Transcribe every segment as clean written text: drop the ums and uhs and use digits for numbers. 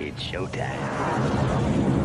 It's showtime.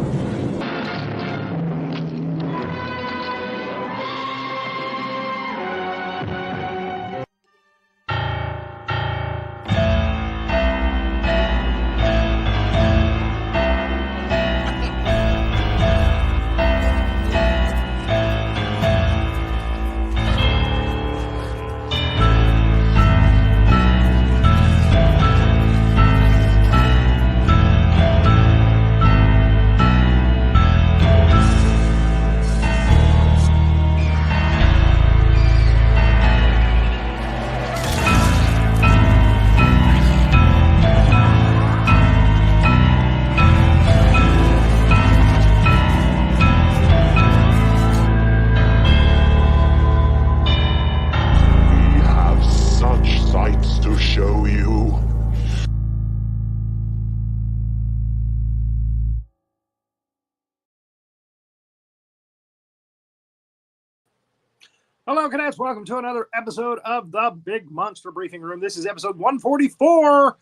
Hello, cadets. Welcome to another episode of the Big Monster Briefing Room. This is episode 144.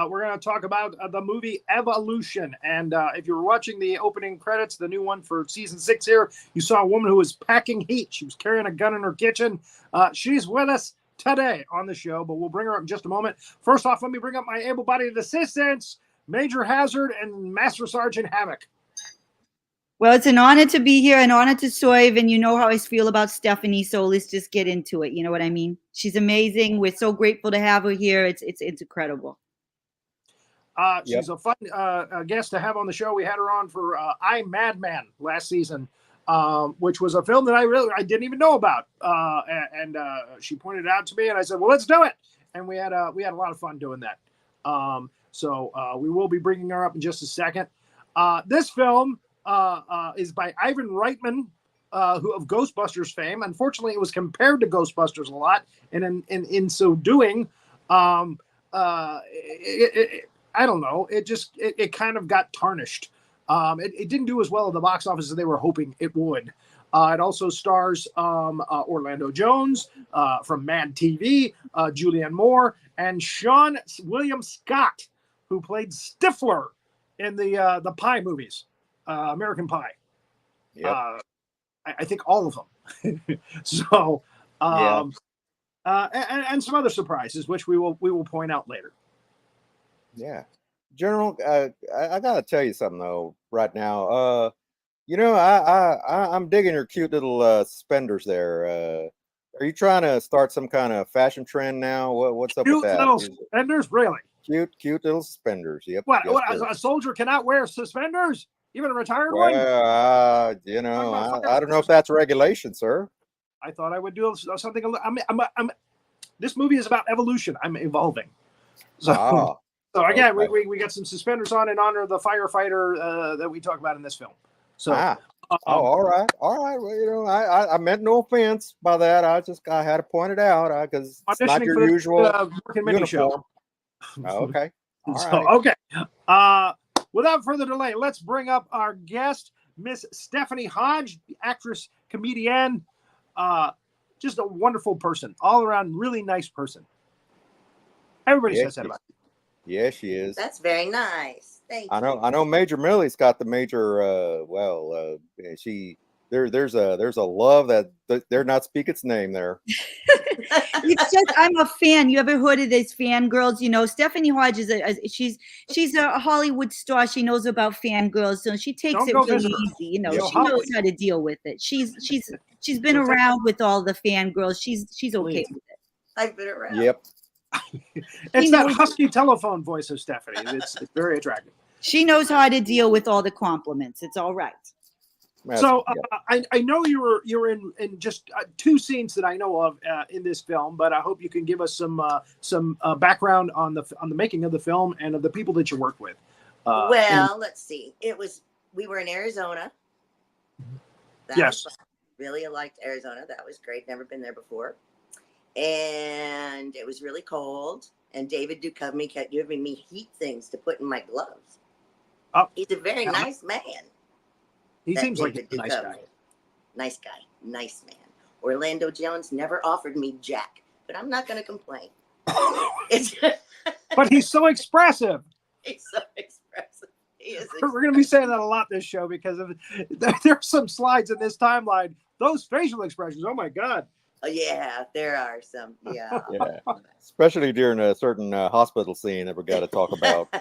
We're going to talk about the movie Evolution. And if you were watching the opening credits, the new one for season 6 here, you saw a woman who was packing heat. She was carrying a gun in her kitchen. She's with us today on the show, but we'll bring her up in just a moment. First off, let me bring up my able-bodied assistants, Major Hazzard and Master Sergeant Havoc. Well, it's an honor to be here, an honor to serve, and you know how I feel about Stephanie, so let's just get into it. You know what I mean? She's amazing. We're so grateful to have her here. It's incredible. She's a fun guest to have on the show. We had her on for I'm Madman last season, which was a film that I didn't even know about, and she pointed it out to me, and I said, "Well, let's do it." And we had a lot of fun doing that. So we will be bringing her up in just a second. This film is by Ivan Reitman, who of Ghostbusters fame. Unfortunately, it was compared to Ghostbusters a lot, and in so doing, I don't know. It kind of got tarnished. It didn't do as well at the box office as they were hoping it would. It also stars Orlando Jones from Mad TV, Julianne Moore, and Sean William Scott, who played Stifler in the Pie movies. American Pie. Yep. I think all of them. So, and some other surprises, which we will point out later. Yeah, General, I gotta tell you something though. Right now, I'm digging your cute little suspenders there. Are you trying to start some kind of fashion trend now? What's up with that? Cute little suspenders, really? Cute little suspenders. Yep. What? A soldier cannot wear suspenders? Even a retired one? Well, I don't know if that's regulation, sir. I thought I would do something. This movie is about evolution. I'm evolving. So again, okay. we got some suspenders on in honor of the firefighter that we talk about in this film. So, all right. Well, I meant no offense by that. I had to point it out because it's not your usual uniform. Okay. All right. Okay. Without further delay, let's bring up our guest, Miss Stephanie Hodge, actress, comedian, just a wonderful person, all around really nice person. Everybody says that about you. Yeah, she is. That's very nice. Thank you. I know Major Millie's got the major, there's a love that they're not speak its name there. It's just, I'm a fan. You ever heard of these fangirls? You know, Stephanie Hodge is she's a Hollywood star. She knows about fangirls, so she takes it really easy. You know, she knows how to deal with it. She's been around with all the fangirls. She's okay with it. I've been around. Yep. It's that husky telephone voice of Stephanie. It's very attractive. She knows how to deal with all the compliments. It's all right. So I know you were in just 2 scenes that I know of in this film, but I hope you can give us some background on the making of the film and of the people that you worked with. Let's see. We were in Arizona. Yes. Really liked Arizona. That was great. Never been there before. And it was really cold. And David Duchovny kept giving me heat things to put in my gloves. Oh, he's a very nice man. He seems like a nice guy. Nice guy. Nice man. Orlando Jones never offered me jack, but I'm not going to complain. But he's so expressive. He's so expressive. We're going to be saying that a lot this show because there's some slides in this timeline. Those facial expressions, oh my God. Oh, yeah, there are some. Yeah. Yeah. Especially during a certain hospital scene that we got to talk about.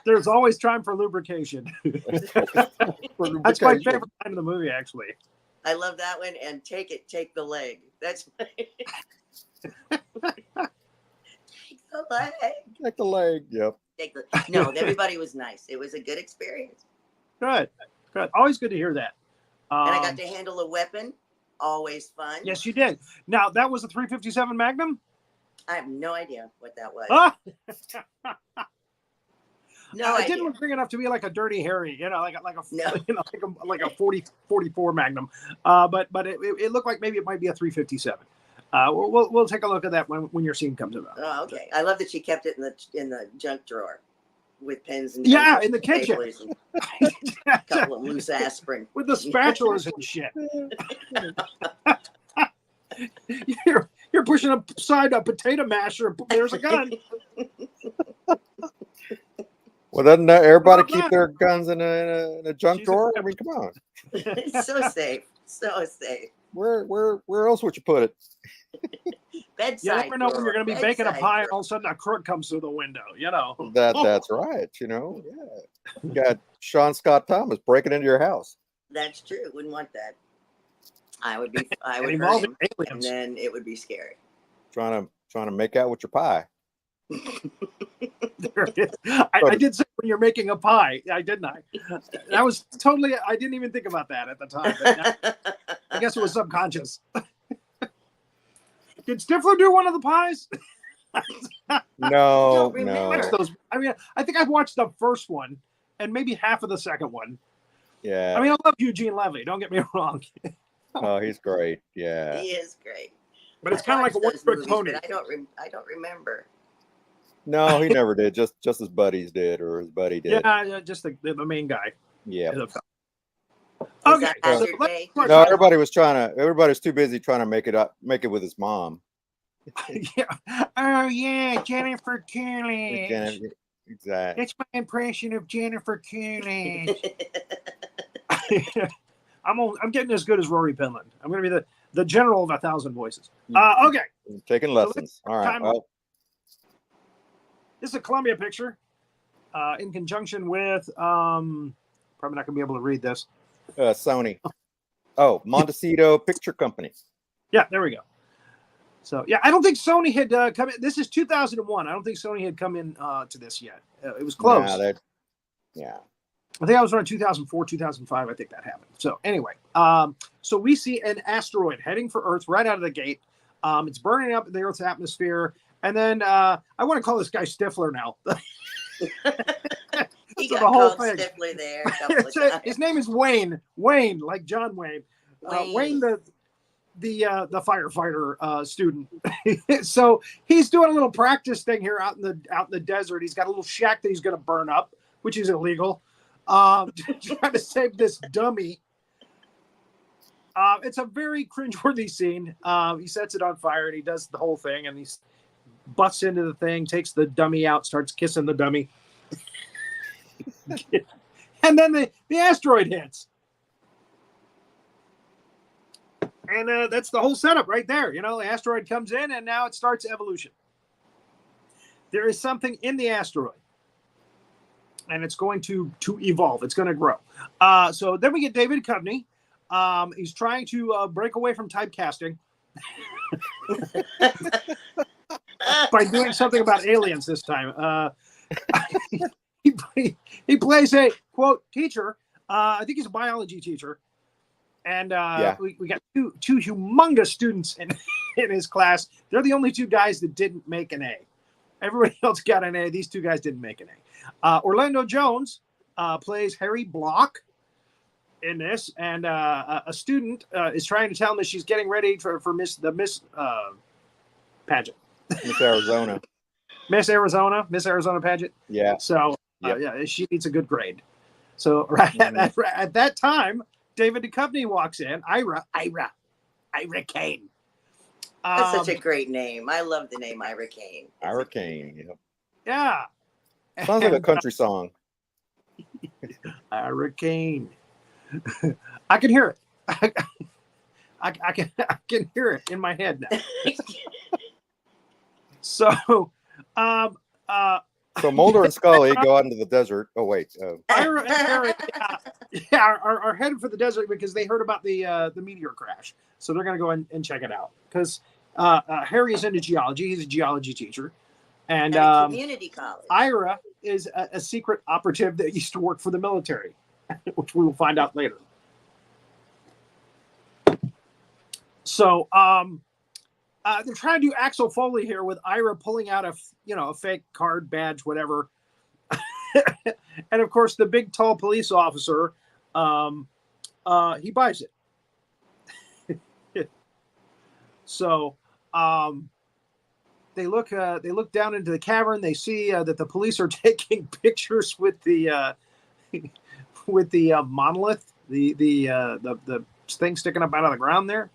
There's always time for lubrication. That's my favorite line in the movie, actually. I love that one. And take the leg. That's my... Take the leg. Take the leg. Yep. No, everybody was nice. It was a good experience. Good. Always good to hear that. And I got to handle a weapon. Always fun. Yes, you did. Now, that was a 357 Magnum? I have no idea what that was. No, it didn't look big enough to be like a Dirty Harry, like a 44 Magnum. But it looked like maybe it might be a 357. We'll take a look at that when your scene comes about. Oh, okay. I love that she kept it in the junk drawer with pens and in the kitchen. A couple of loose aspirin with the spatulas and shit. You're pushing aside a potato masher. There's a gun. Well, doesn't everybody keep their guns in a junk drawer? I mean, come on. It's so safe. So safe. Where else would you put it? Bedside. You never know when you're going to be baking a pie and all of a sudden a crook comes through the window, That's right, Yeah. You got Sean Scott Thomas breaking into your house. That's true. Wouldn't want that. I would hurt him, and then it would be scary. Trying to make out with your pie. I did say when you're making a pie, didn't I? That was totally. I didn't even think about that at the time. But I guess it was subconscious. Did Stifler do one of the pies? No. Those, I think I've watched the first one and maybe half of the second one. Yeah. I love Eugene Levy. Don't get me wrong. Oh, he's great. Yeah. He is great. But it's kind of like a one-trick pony. I don't remember. No, he never did. Just his buddies did, or his buddy did. Yeah, just the main guy. Yeah. Okay. No, everybody was too busy trying to make it with his mom. Yeah. Oh yeah, Jennifer Coolidge. Exactly. It's my impression of Jennifer Coolidge. I'm getting as good as Rory Penland. I'm going to be the general of 1,000 voices. Okay. Taking lessons. All right. Well, this is a Columbia picture in conjunction with probably not going to be able to read this. Sony. Oh, Montecito Picture Company. Yeah, there we go. So yeah, I don't think Sony had come in. This is 2001. I don't think Sony had come in to this yet. It was close. Yeah. I think I was around 2004, 2005. I think that happened. So anyway, so we see an asteroid heading for Earth right out of the gate. It's burning up the Earth's atmosphere. And then I want to call this guy Stifler now. He got called Stifler there. His name is Wayne. Wayne, like John Wayne. Wayne the firefighter student. So he's doing a little practice thing here out in the desert. He's got a little shack that he's going to burn up, which is illegal. Trying to save this dummy. It's a very cringeworthy scene. He sets it on fire and he does the whole thing and he busts into the thing, takes the dummy out, starts kissing the dummy. And then the asteroid hits. And that's the whole setup right there. The asteroid comes in and now it starts evolution. There is something in the asteroid. And it's going to evolve. It's going to grow. So then we get David Duchovny. He's trying to break away from typecasting by doing something about aliens this time. He plays a, quote, teacher. I think he's a biology teacher. And we got two humongous students in his class. They're the only two guys that didn't make an A. Everybody else got an A. These two guys didn't make an A. Orlando Jones plays Harry Block in this, and a student is trying to tell him that she's getting ready for Miss pageant. Miss Arizona. Miss Arizona pageant. Yeah. So she needs a good grade. So at that time, David Duchovny walks in. Ira Kane. That's such a great name. I love the name Ira Kane. Ira Kane. Yeah. Sounds like a country song. Hurricane. I can hear it. I can hear it in my head now. So, so Mulder and Scully go out into the desert. Oh wait, Ira and Harry, are headed for the desert because they heard about the meteor crash. So they're going to go and check it out because Harry is into geology. He's a geology teacher, and community college. Ira is a secret operative that used to work for the military, which we will find out later. So they're trying to do Axel Foley here with Ira pulling out a fake card, badge, whatever. And of course, the big, tall police officer, he buys it. So they look down into the cavern. They see that the police are taking pictures with the monolith, the thing sticking up out of the ground there.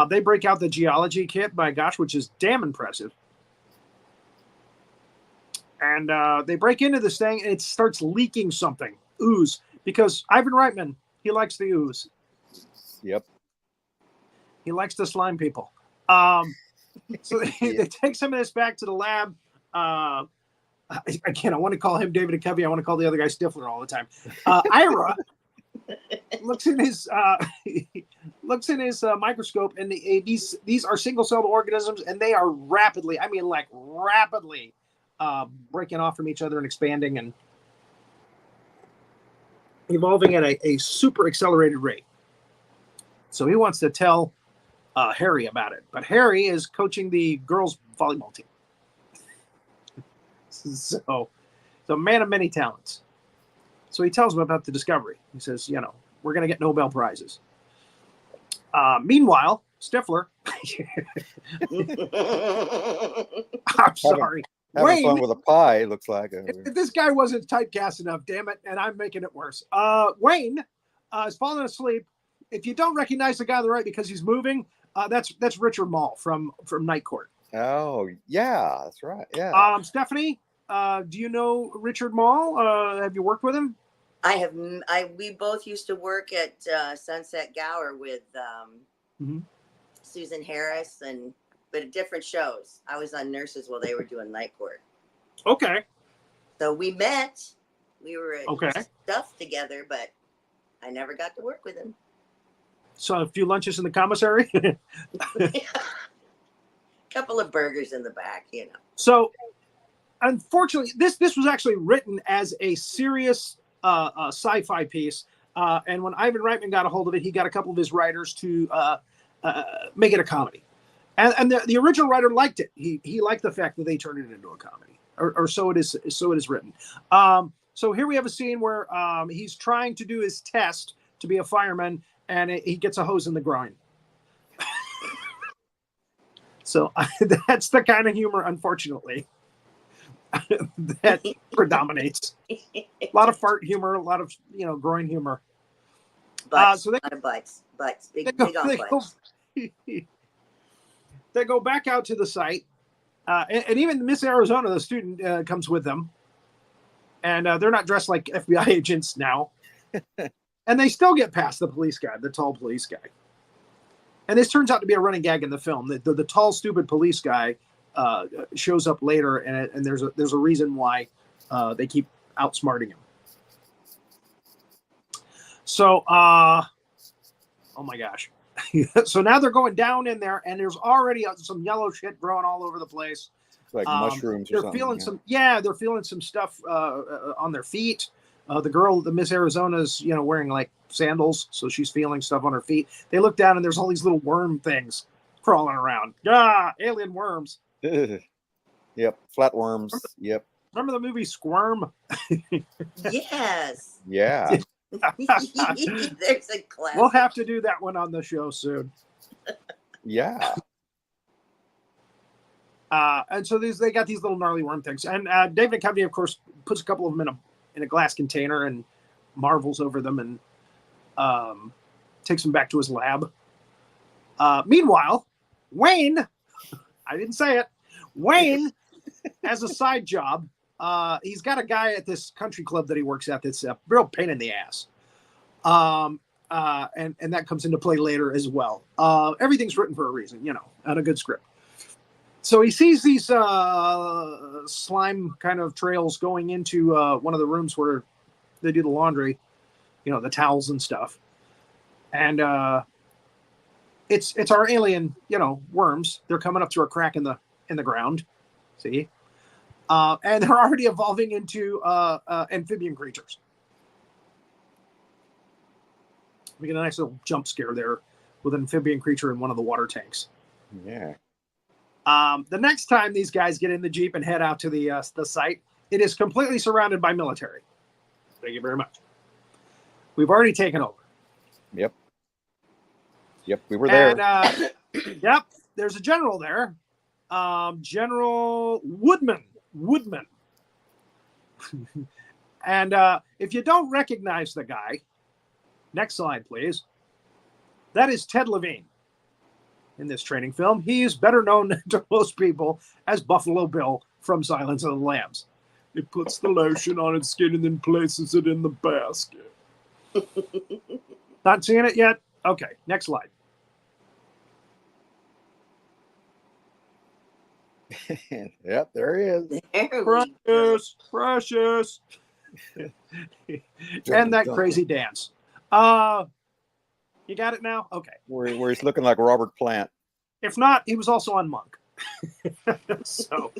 They break out the geology kit, by gosh, which is damn impressive. And they break into this thing, and it starts leaking something, ooze, because Ivan Reitman, he likes the ooze. Yep. He likes to slime people. So they take some of this back to the lab. Again, I want to call him David Duchovny. I want to call the other guy Stifler all the time. Ira looks in his microscope, and these are single-celled organisms, and they are rapidly breaking off from each other and expanding and evolving at a super accelerated rate. So he wants to tell Harry about it, but Harry is coaching the girls' volleyball team. So man of many talents. So he tells them about the discovery. He says, we're going to get Nobel Prizes. Meanwhile, Stifler. I'm sorry. Having fun with a pie, it looks like. If this guy wasn't typecast enough, damn it, and I'm making it worse. Wayne is falling asleep. If you don't recognize the guy on the right because he's moving, that's Richard Mall from Night Court. Oh, yeah, that's right. Yeah. Stephanie, do you know Richard Mall? Have you worked with him? I have. We both used to work at Sunset Gower with Susan Harris, but at different shows. I was on Nurses while they were doing Night Court. Okay. So we met. We were at stuff together, but I never got to work with him. So a few lunches in the commissary. Couple of burgers in the back, So, unfortunately, this was actually written as a serious sci-fi piece, and when Ivan Reitman got a hold of it, he got a couple of his writers to make it a comedy, and the original writer liked it. He liked the fact that they turned it into a comedy, or so it is. So it is written. So here we have a scene where he's trying to do his test to be a fireman, and he gets a hose in the groin. So that's the kind of humor, unfortunately, that predominates. A lot of fart humor, a lot of groin humor. Butts, so a lot of butts, big on butts. They go back out to the site, and even Miss Arizona, the student, comes with them, and they're not dressed like FBI agents now, and they still get past the police guy, the tall police guy. And this turns out to be a running gag in the film. The tall, stupid police guy shows up later, and there's a reason why they keep outsmarting him. So, oh my gosh. So now they're going down in there, and there's already some yellow shit growing all over the place. It's like mushrooms or something. They're feeling some stuff on their feet. The girl, the Miss Arizona's, wearing like sandals, so she's feeling stuff on her feet. They look down, and there's all these little worm things crawling around. Alien worms. Yep, flatworms. Yep. Remember the movie Squirm? Yes. Yeah. There's a class. We'll have to do that one on the show soon. Yeah. And so they got these little gnarly worm things, and David Duchovny, of course, puts a couple of them in a glass container and marvels over them and takes them back to his lab. Meanwhile, Wayne, I didn't say it, Wayne has a side job he's got a guy at this country club that he works at that's a real pain in the ass. And that comes into play later as well. Everything's written for a reason, you know, and a good script. So he sees these slime kind of trails going into one of the rooms where they do the laundry, you know, the towels and stuff. And it's our alien, you know, worms. They're coming up through a crack in the ground. See? And they're already evolving into amphibian creatures. We get a nice little jump scare there with an amphibian creature in one of the water tanks. Yeah. The next time these guys get in the Jeep and head out to the site, it is completely surrounded by military. Thank you very much. We've already taken over. Yep. Yep, we were there. And, yep, there's a general there. General Woodman. And if you don't recognize the guy, next slide, please. That is Ted Levine in this training film. He is better known to most people as Buffalo Bill from Silence of the Lambs. It puts the lotion on its skin and then places it in the basket. Not seeing it yet? Okay, next slide. Yep, there he is. Precious. And that crazy dance. You got it now? Okay. Where he's looking like Robert Plant. If not, he was also on Monk. So,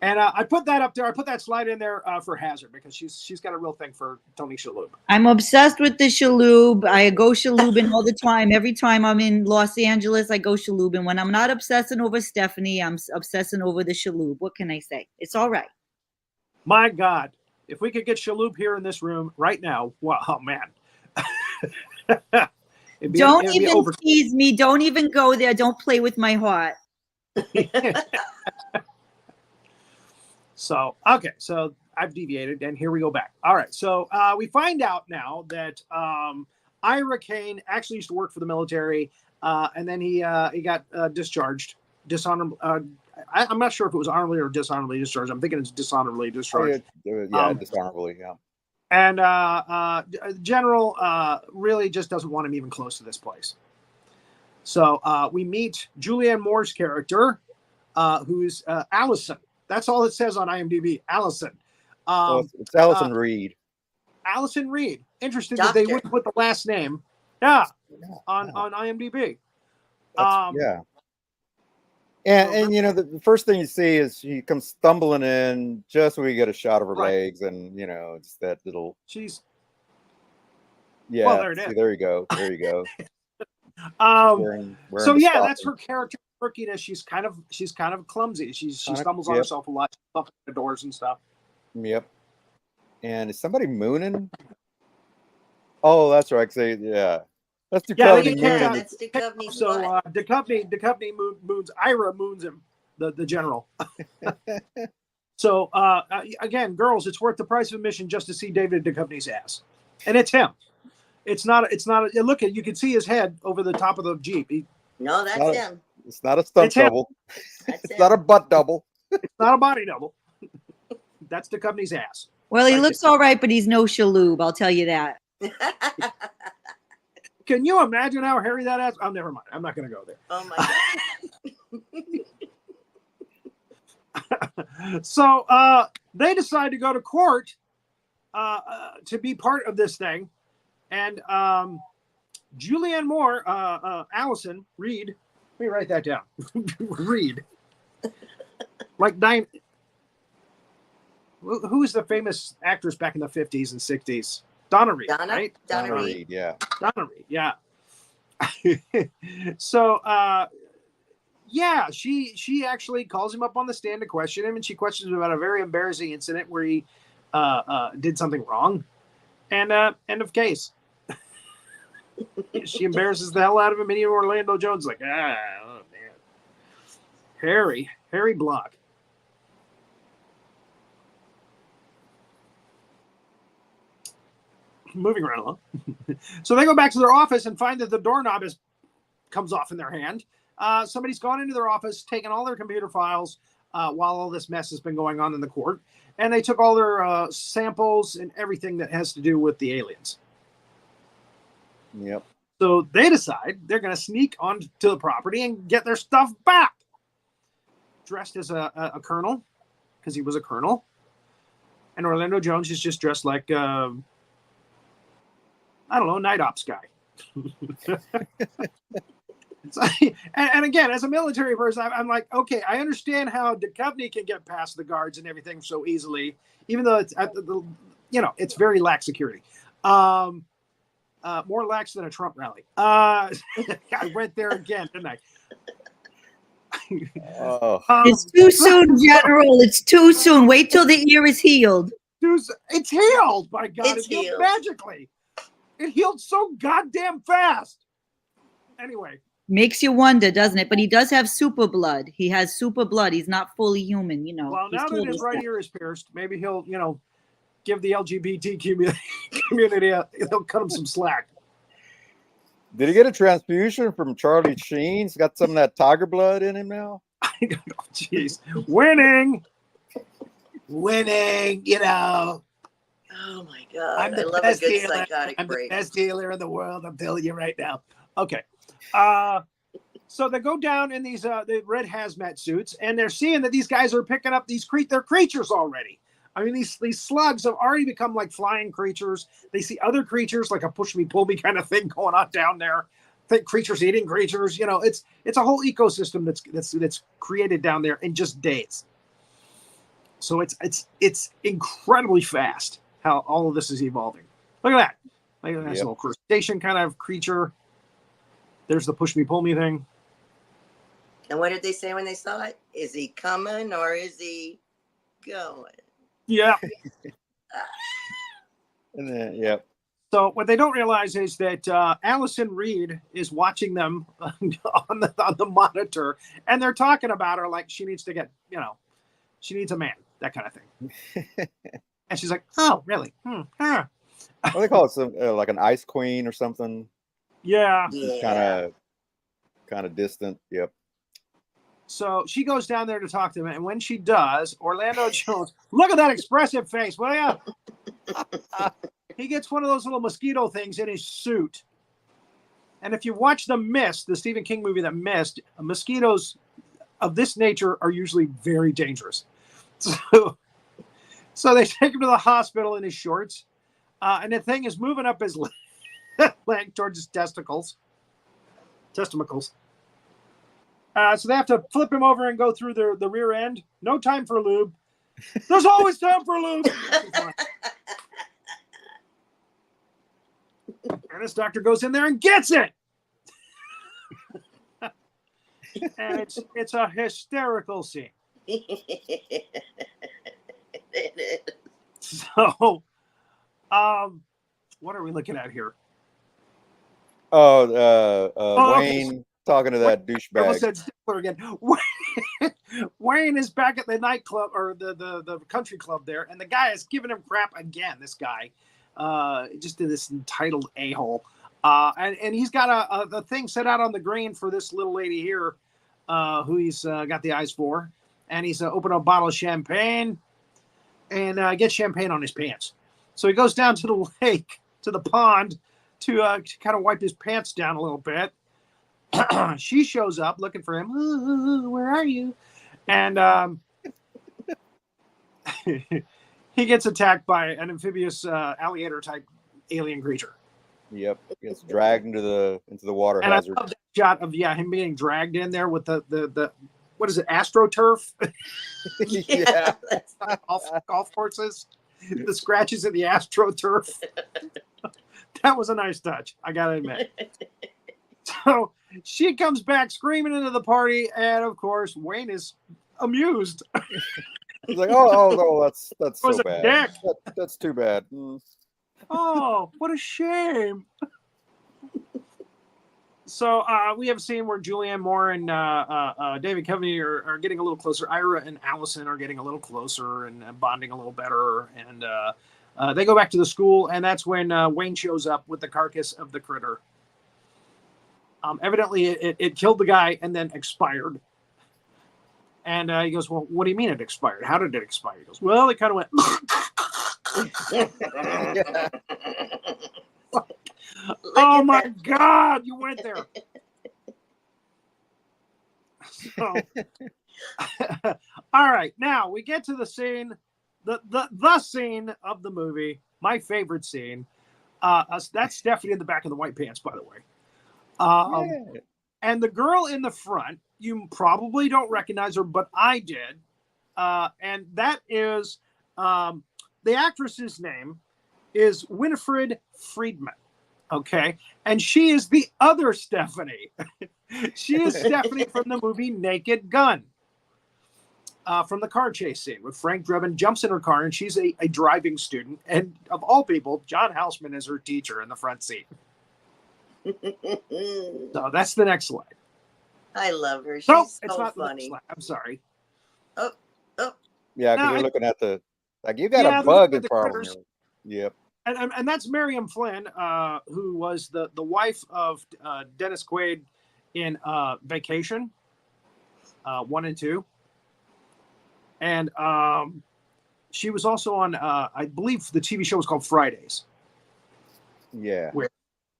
and I put that up there. I put that slide in there for Hazzard because she's got a real thing for Tony Shalhoub. I'm obsessed with the Shalhoub. I go Shalhoubin all the time. Every time I'm in Los Angeles, I go Shalhoubin. When I'm not obsessing over Stephanie, I'm obsessing over the Shalhoub. What can I say? It's all right. My God, if we could get Shalhoub here in this room right now, wow, oh, man. Don't even tease me. Don't even go there. Don't play with my heart. So, okay. So I've deviated and here we go back. All right. So we find out now that Ira Kane actually used to work for the military and then he got discharged. Dishonorable. I'm not sure if it was honorably or dishonorably discharged. I'm thinking it's dishonorably discharged. Yeah, dishonorably, yeah. And General really just doesn't want him even close to this place. So we meet Julianne Moore's character, who's Allison. That's all it says on IMDb. Allison. It's Allison Reed. Allison Reed. Interesting that they wouldn't put the last name. Yeah. On IMDb. Yeah. And you know, the first thing you see is she comes stumbling in just when we get a shot of her legs, and you know, it's that little. Yeah. Well, there it is. There you go. There you go. Wearing so yeah, that's her character quirkiness. She's kind of clumsy. She stumbles on herself a lot. She bumps the doors and stuff. Yep. And is somebody mooning? Oh, that's right. Yeah. That's Duchovny. Yeah, that's Duchovny. So Duchovny moons Ira moons him, the general. So again, girls, it's worth the price of admission just to see David Duchovny's ass, and it's him. It's not. Look at you can see his head over the top of the Jeep. No, that's him. It's not a stunt double. It's not a butt double. It's not a body double. That's Duchovny's ass. Well, he looks all right, but he's no Shalhoub. I'll tell you that. Can you imagine how hairy that ass? Oh, never mind. I'm not going to go there. Oh my God. So they decide to go to court to be part of this thing. And Julianne Moore, Allison Reed, let me write that down. Reed. Like Diane. Who is the famous actress back in the 50s and 60s? Donna Reed, right? Donna Reed, yeah. Donna Reed, yeah. So, yeah, she actually calls him up on the stand to question him, and she questions him about a very embarrassing incident where he did something wrong, and end of case. She embarrasses the hell out of him, and even Orlando Jones is like, oh man, Harry Block. Moving right along. So they go back to their office and find that the doorknob comes off in their hand. Somebody's gone into their office, taken all their computer files, while all this mess has been going on in the court. And they took all their samples and everything that has to do with the aliens. Yep. So they decide they're going to sneak onto the property and get their stuff back. Dressed as a colonel, because he was a colonel. And Orlando Jones is just dressed like, I don't know, a night ops guy. And again, as a military person, I'm like, okay, I understand how Duchovny can get past the guards and everything so easily, even though it's at it's very lax security. More lax than a Trump rally. I went there again, didn't I? It's too soon, General. It's too soon. Wait till the ear is healed. It's healed. My God, It's it healed healed. magically. It healed so goddamn fast. Anyway. Makes you wonder, doesn't it? But he does have super blood. He has super blood. He's not fully human, Well, now that his right ear is pierced, maybe he'll, give the LGBT community he'll cut him some slack. Did he get a transfusion from Charlie Sheen? He's got some of that tiger blood in him now. Jeez, winning. Oh my God! I'm the I love a best good healer. psychotic I'm break. the best healer in the world. I'm telling you right now. Okay. So they go down in these the red hazmat suits, and they're seeing that these guys are picking up they're creatures already. I mean, these slugs have already become like flying creatures. They see other creatures, like a push me, pull me kind of thing going on down there. Think creatures eating creatures. It's a whole ecosystem that's created down there in just days. So it's incredibly fast how all of this is evolving. Look at that. Like a nice little crustacean kind of creature. There's the push me, pull me thing. And what did they say when they saw it? Is he coming or is he going? Yeah. And then, yep. So what they don't realize is that Allison Reed is watching them on the monitor, and they're talking about her like she needs to get, she needs a man, that kind of thing. And she's like, "Oh, really? Huh. What do they call it? Some like an ice queen or something? Yeah. Kind of distant. Yep. So she goes down there to talk to him, and when she does, Orlando Jones, look at that expressive face, will ya? He gets one of those little mosquito things in his suit. And if you watch The Mist, the Stephen King movie The Mist, mosquitoes of this nature are usually very dangerous. So they take him to the hospital in his shorts, and the thing is moving up his leg towards his testicles. So they have to flip him over and go through the rear end. No time for lube. There's always time for lube. And this doctor goes in there and gets it. And it's a hysterical scene. So, what are we looking at here? Wayne talking to that douchebag. Again. Wayne is back at the nightclub or the country club there, and the guy is giving him crap again. This guy, just this entitled a-hole, and he's got a thing set out on the green for this little lady here, who he's got the eyes for, and he's opened a bottle of champagne, and gets champagne on his pants. So he goes down to the lake, to the pond, to kind of wipe his pants down a little bit. She shows up looking for him. Ooh, where are you? And he gets attacked by an amphibious alligator type alien creature. Yep, he gets dragged into the water and hazard. I love that shot of him being dragged in there with the what is it, AstroTurf? Yeah, golf courses, the scratches in the AstroTurf. That was a nice touch, I gotta admit. So she comes back screaming into the party, and of course Wayne is amused. He's like, oh, that's so bad. That's too bad. Oh, what a shame. So we have a scene where Julianne Moore and David Duchovny are getting a little closer. Ira and Allison are getting a little closer and bonding a little better. And they go back to the school, and that's when Wayne shows up with the carcass of the critter. Evidently, it killed the guy and then expired. And he goes, well, what do you mean it expired? How did it expire? He goes, well, it kind of went. Oh my God, you went there. So, all right, now we get to the scene, the scene of the movie, my favorite scene. That's Stephanie in the back of the white pants, by the way. And the girl in the front, you probably don't recognize her, but I did. And that is the actress's name is Winifred Friedman. Okay. And she is the other Stephanie. She is Stephanie from the movie Naked Gun. From the car chase scene with Frank Drebin jumps in her car and she's a driving student. And of all people, John Houseman is her teacher in the front seat. So that's the next slide. I love her. She's it's so not funny. I'm sorry. Oh. Yeah, because you're looking at you got a bug in front of you. Yep. And that's Miriam Flynn, who was the wife of Dennis Quaid in Vacation 1 and 2. And she was also on, I believe the TV show was called Fridays. Yeah.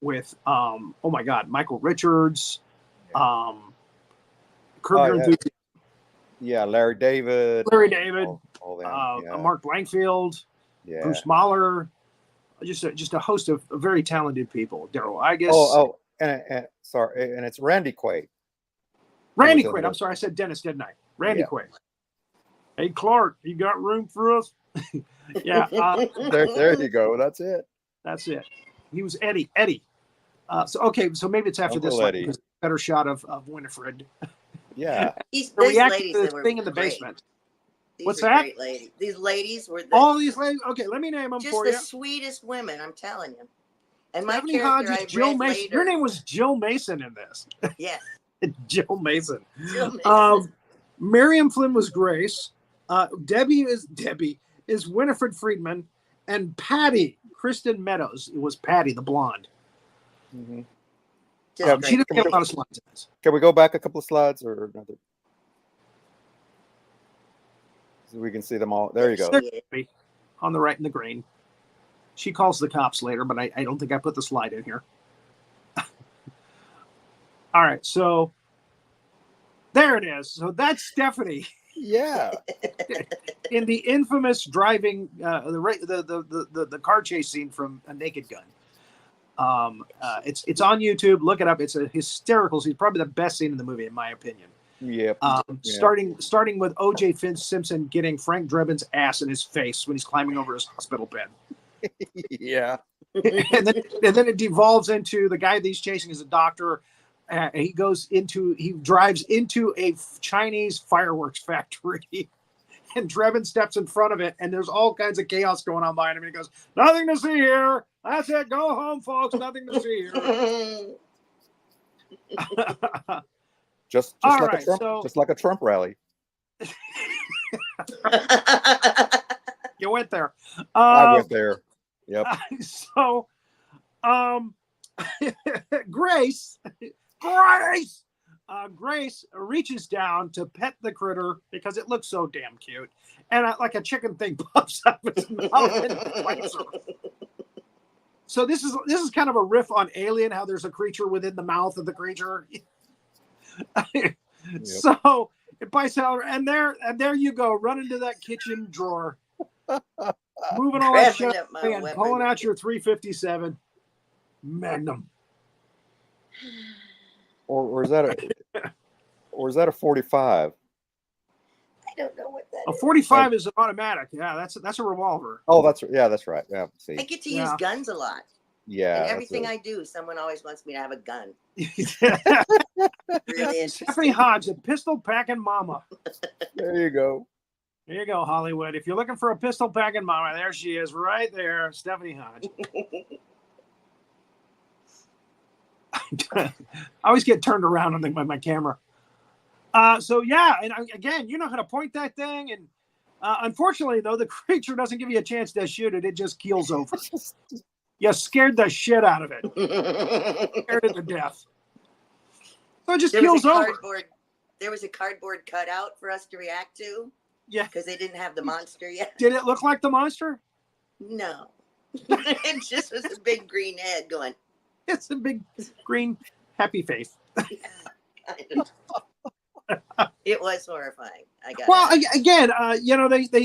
With oh my God, Michael Richards, Curb Your Enthusiasm. Yeah, Larry David. All that. Mark Blankfield. Yeah. Bruce Mahler. Just a host of very talented people. Daryl, I guess. And sorry, and it's Randy Quaid. Randy Quaid. I'm sorry, I said Dennis, didn't I? Randy Quaid. Hey Clark, you got room for us? Yeah. There you go. That's it. That's it. He was Eddie. So maybe it's after Uncle this Eddie. Like, better shot of Winifred. Yeah. These reacting ladies to that the were thing in the great. basement. These What's are that? Great ladies. These ladies were All these ladies. Okay, let me name them just for the you. sweetest women. I'm telling you. And my Stephanie Hodge character, is Jill Mason. later. Your name was Jill Mason in this. Yes. Jill Mason. Jill Mason. Miriam Flynn was Grace. Debbie is Winifred Friedman, and Patty Kristen Meadows was Patty the blonde. Mm-hmm. She didn't get a lot of slides in this. Can we go back a couple of slides or another? So we can see them all. There you go. On the right in the green. She calls the cops later, but I don't think I put the slide in here. All right, so there it is. So that's Stephanie. Yeah. In the infamous driving the car chase scene from A Naked Gun. It's on YouTube. Look it up. It's a hysterical scene. Probably the best scene in the movie, in my opinion. Yep. Starting with O.J. Simpson getting Frank Drebin's ass in his face when he's climbing over his hospital bed. Yeah. and then it devolves into the guy that he's chasing is a doctor. He drives into a Chinese fireworks factory. And Drebin steps in front of it, and there's all kinds of chaos going on behind him. And he goes, "Nothing to see here. That's it. Go home, folks. Nothing to see here." just like a Trump rally. You went there. I went there. Yep. So, Grace reaches down to pet the critter because it looks so damn cute, and like a chicken thing pops out of its mouth and bites her. So this is kind of a riff on Alien, how there's a creature within the mouth of the creature. Yep. So it bites out, and there you go, run into that kitchen drawer, moving all that shit and pulling out your 357 Magnum. Or is that a 45? I don't know what that is. A 45 is an automatic. Yeah, that's a revolver. Oh, that's right. Yeah, see. I get to use guns a lot. Yeah. And everything I do, someone always wants me to have a gun. Really Stephanie Hodge, a pistol packing mama. There you go. There you go, Hollywood. If you're looking for a pistol packing mama, there she is, right there, Stephanie Hodge. I always get turned around on my camera. So yeah, and again, you know how to point that thing, and unfortunately, though, the creature doesn't give you a chance to shoot it; it just keels over. You scared the shit out of it. Scared it to death. So it just keels over. there was a cardboard cutout for us to react to. Yeah. Because they didn't have the monster yet. Did it look like the monster? No. It just was a big green head going. It's a big green happy face. It was horrifying. I got Well, it. again,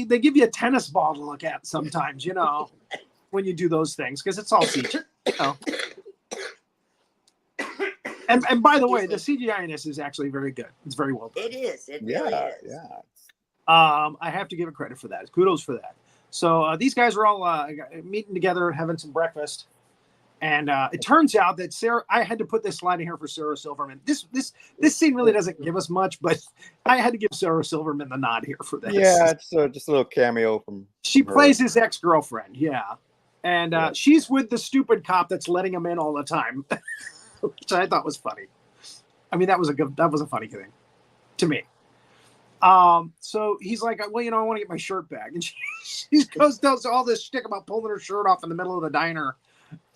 they give you a tennis ball to look at sometimes, when you do those things, because it's all CGI. And by the way, the CGI in this is actually very good. It's very well done. It is. It really is. Yeah. I have to give it credit for that. Kudos for that. So these guys are all meeting together, having some breakfast. And it turns out that I had to put this slide in here for Sarah Silverman. This scene really doesn't give us much, but I had to give Sarah Silverman the nod here for this. Yeah, it's just a little cameo from. She her. plays his ex-girlfriend, yeah, and she's with the stupid cop that's letting him in all the time, which I thought was funny. I mean, that was a funny thing to me. So he's like, well, I want to get my shirt back, and she does all this shtick about pulling her shirt off in the middle of the diner.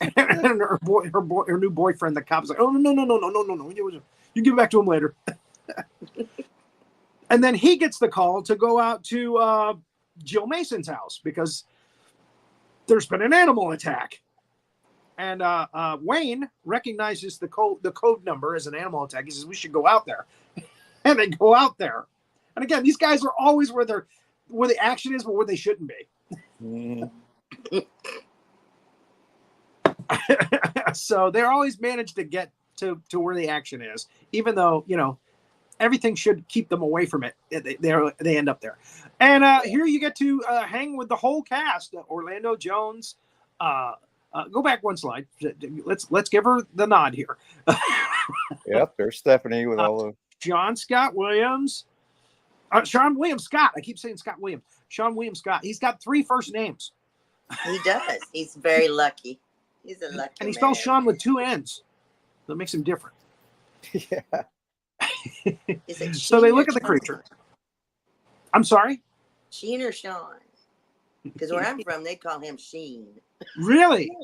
And her new boyfriend, the cop's like, oh no, you can give it back to him later. And then he gets the call to go out to Jill Mason's house because there's been an animal attack. And Wayne recognizes the code number as an animal attack. He says we should go out there, and they go out there. And again, these guys are always where the action is, but where they shouldn't be. Mm. So they're always managed to get to where the action is, even though everything should keep them away from it. They end up there, and here you get to hang with the whole cast. Orlando Jones. Go back one slide. Let's give her the nod here. Yep, there's Stephanie with all the John Scott Williams. Sean William Scott. I keep saying Scott Williams. Sean William Scott. He's got 3 first names. He does. He's very lucky. He's a lucky And he man. spells Sean with 2 N's. That makes him different. yeah. Is it So Sheen they or look at the Sean? creature. I'm sorry? Sheen or Sean? Because where I'm from, they call him Sheen. Really?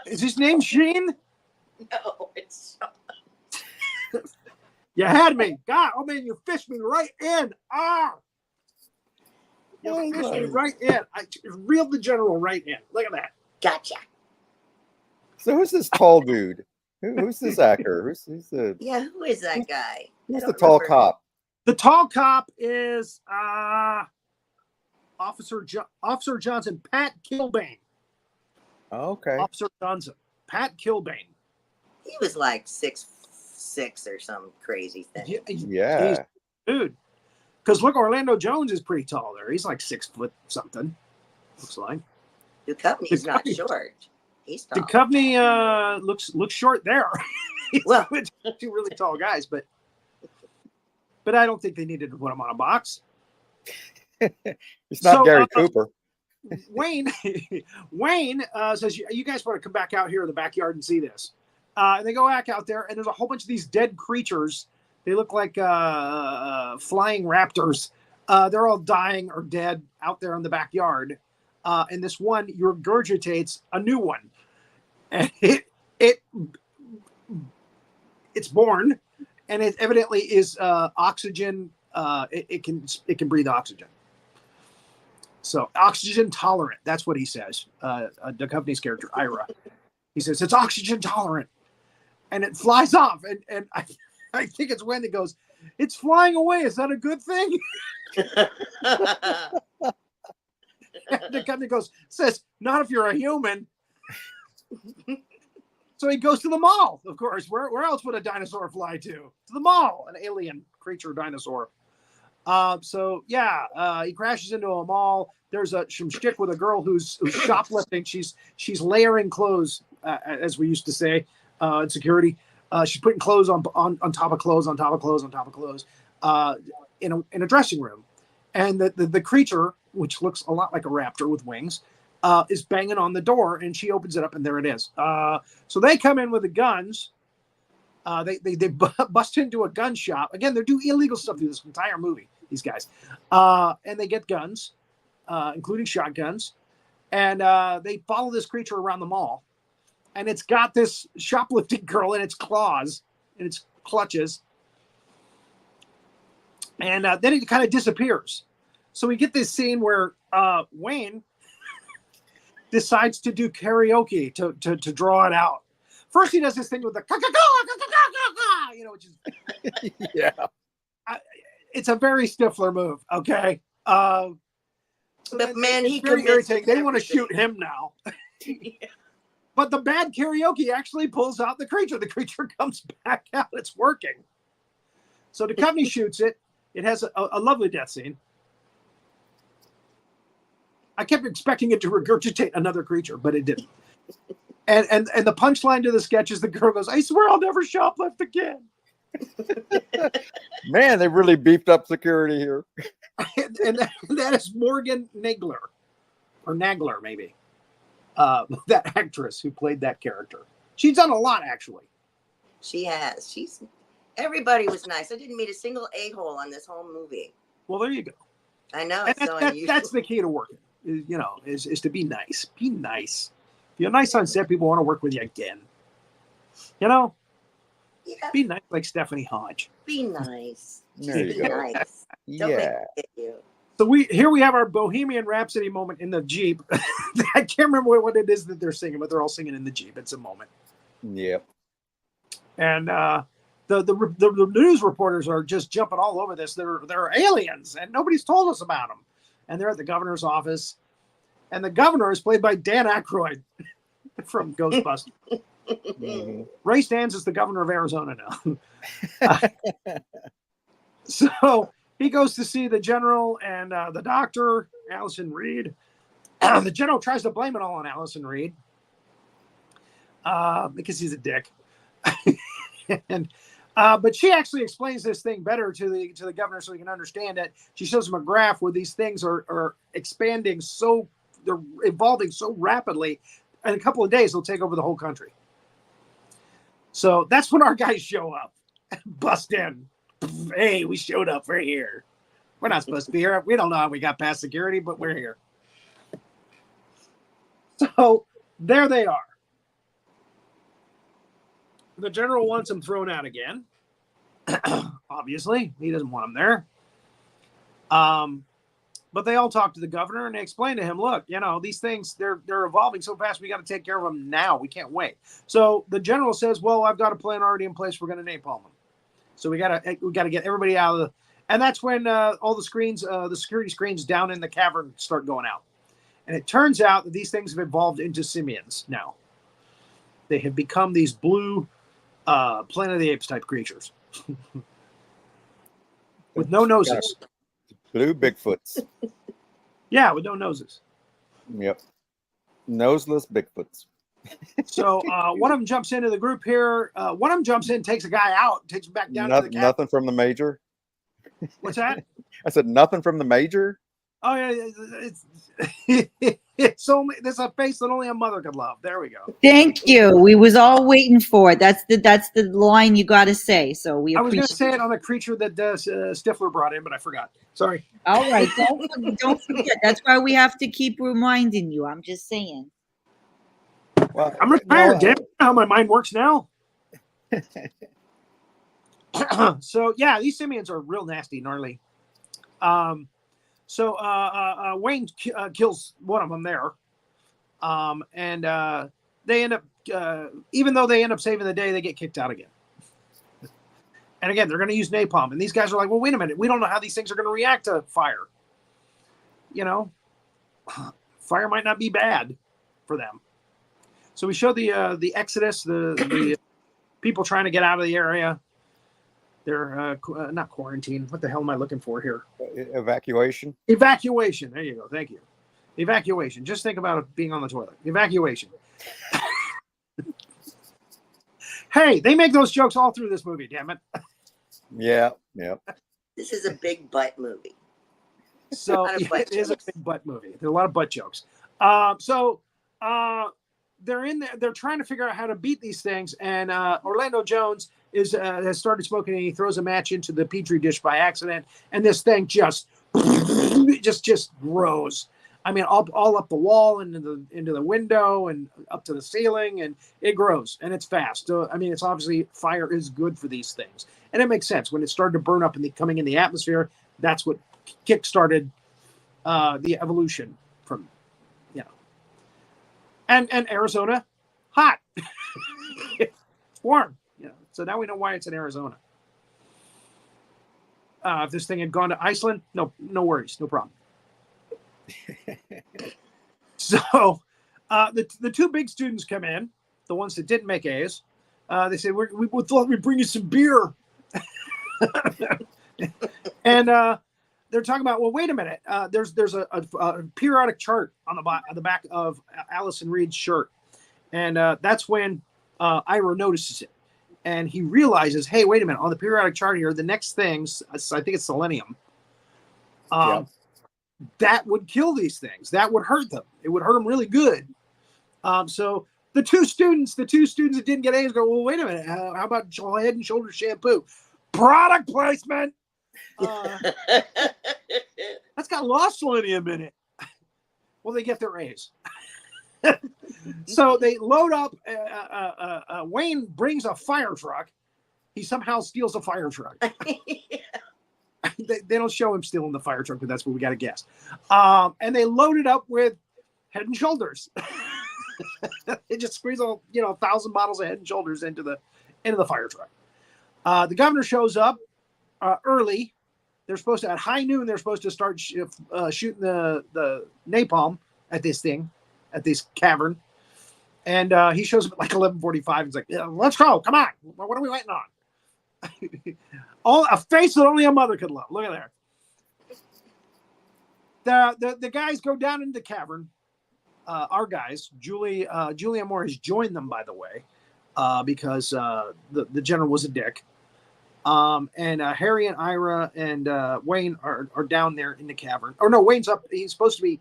Is his name Sheen? No, it's Sean. You had me. God, oh man, you fished me right in. Ah! You fished me right in. I reeled the general right in. Look at that. Gotcha. So who's this tall dude? Who's this actor? Who's the Yeah, who is that guy? who's I the don't tall remember. cop? The tall cop is Officer Johnson, Pat Kilbane. Okay. Officer Johnson, Pat Kilbane. He was like 6'6" or some crazy thing. Yeah. Dude. Because look, Orlando Jones is pretty tall there. He's like 6 foot something. Looks like. Duchovny's not Duchovny. short. He's tall. Duchovny looks short there. Well, It's 2 really tall guys, but I don't think they needed to put him on a box. It's not Gary Cooper. Wayne says, you guys want to come back out here in the backyard and see this. And they go back out there, and there's a whole bunch of these dead creatures. They look like flying raptors. They're all dying or dead out there in the backyard. And this one regurgitates a new one. And it's born, and it evidently is oxygen. It can breathe oxygen. So oxygen tolerant. That's what he says. Duchovny's character, Ira. He says it's oxygen tolerant, and it flies off. And I think it's when it goes, it's flying away. Is that a good thing? Duchovny says, not if you're a human. So he goes to the mall, of course. Where else would a dinosaur fly to? To the mall, an alien creature dinosaur. He crashes into a mall. There's some shtick with a girl who's shoplifting. She's layering clothes, as we used to say in security. She's putting clothes on top of clothes on top of clothes on top of clothes in a dressing room, and the creature, which looks a lot like a raptor with wings, is banging on the door, and she opens it up, and there it is. So they come in with the guns. They bust into a gun shop. Again, they're doing illegal stuff through this entire movie, these guys. And they get guns, including shotguns. And they follow this creature around the mall. And it's got this shoplifting girl in its claws, in its clutches. And then it kind of disappears. So we get this scene where Wayne decides to do karaoke to draw it out. First, he does this thing with the which is yeah. It's a very Stifler move. Okay. But man, he very irritating. They want to everything. shoot him now. Yeah. But the bad karaoke actually pulls out the creature. The creature comes back out. It's working. So Duchovny shoots it. It has a lovely death scene. I kept expecting it to regurgitate another creature, but it didn't. And the punchline to the sketch is the girl goes, "I swear I'll never shoplift again." Man, they really beefed up security here. and that is Morgan Nagler, or Nagler maybe. That actress who played that character. She's done a lot, actually. She has. Everybody was nice. I didn't meet a single a-hole on this whole movie. Well, there you go. I know. And It's so unusual. that's the key to working. Is to be nice. Be nice. If you're nice on set, people want to work with you again. Yeah. Be nice like Stephanie Hodge. Be nice. There Just you be go. nice. Don't make Yeah. it you. So we have our Bohemian Rhapsody moment in the Jeep. I can't remember what it is that they're singing, but they're all singing in the Jeep. It's a moment. Yep. And the news reporters are just jumping all over this. They're aliens, and nobody's told us about them. And they're at the governor's office, and the governor is played by Dan Aykroyd from Ghostbusters. Mhm. Ray Stantz is the governor of Arizona now. So he goes to see the general and the doctor, Allison Reed. The general tries to blame it all on Allison Reed because he's a dick. But she actually explains this thing better to the governor so he can understand it. She shows him a graph where these things are expanding they're evolving so rapidly. In a couple of days, they'll take over the whole country. So that's when our guys show up, bust in. Hey, we showed up. We're here. We're not supposed to be here. We don't know how we got past security, but we're here. So there they are. The general wants him thrown out again. Obviously, he doesn't want him there. But they all talk to the governor and they explain to him, look, these things, they're evolving so fast. We got to take care of them now. We can't wait. So the general says, well, I've got a plan already in place. We're going to napalm them. So we got to get everybody out of the, and that's when all the screens, the security screens down in the cavern start going out. And it turns out that these things have evolved into simians now. They have become these blue Planet of the Apes type creatures with no noses. Blue Bigfoots. Yeah, with no noses. Yep. Noseless Bigfoots. So one of them jumps into the group here. One of them jumps in, takes a guy out, takes him back down to the cabin. Nothing from the major. What's that? I said nothing from the major. Oh yeah, there's a face that only a mother could love. There we go. Thank you. We was all waiting for it. That's the line you got to say. So we. I was going to say it on the creature that Stifler brought in, but I forgot. Sorry. All right, don't forget. That's why we have to keep reminding you. I'm just saying. Well, I'm retired. Damn, how my mind works now. So yeah, these simians are real nasty, gnarly. So Wayne kills one of them there, and they end up, even though they end up saving the day, they get kicked out again. And again, they're going to use napalm, and these guys are like, "Well, wait a minute, we don't know how these things are going to react to fire. Fire might not be bad for them." So we show the exodus, the people trying to get out of the area. They're not quarantine. What the hell am I looking for here? Evacuation. Evacuation. There you go. Thank you. Evacuation. Just think about it being on the toilet. Evacuation. Hey, they make those jokes all through this movie, damn it. Yeah. This is a big butt movie. So it is a big butt movie. There are a lot of butt jokes. They're in there. They're trying to figure out how to beat these things. And Orlando Jones has started smoking, and he throws a match into the petri dish by accident. And this thing just grows. I mean, all up the wall and into the window and up to the ceiling, and it grows and it's fast. So I mean, it's obviously fire is good for these things, and it makes sense when it started to burn up and coming in the atmosphere. That's what kick-started the evolution from, and Arizona, hot, it's warm. So now we know why it's in Arizona. If this thing had gone to Iceland, no worries, no problem. So the two big students come in, the ones that didn't make A's. They say, we thought we'd bring you some beer. And they're talking about, well, wait a minute. There's a periodic chart on the back of Allison Reed's shirt. And that's when Ira notices it. And he realizes, hey, wait a minute. On the periodic chart here, the next things, I think it's selenium. That would kill these things. That would hurt them. It would hurt them really good. So the two students that didn't get A's go, well, wait a minute. How about Head and Shoulders shampoo? Product placement. That's got lost selenium in it. Well, they get their A's. So they load up. Wayne brings a fire truck. He somehow steals a fire truck. They don't show him stealing the fire truck, but that's what we got to guess. And they load it up with Head and Shoulders. They just squeeze 1,000 bottles of Head and Shoulders into the fire truck. The governor shows up early. They're supposed to, at high noon, they're supposed to start shooting the napalm at this thing, at this cavern. And he shows up at like 11:45. He's like, let's go. Come on. What are we waiting on? A face that only a mother could love. Look at there. The guys go down into the cavern. Our guys, Julianne Moore has joined them, by the way, because the general was a dick. And Harry and Ira and Wayne are down there in the cavern. Or no, Wayne's up. He's supposed to be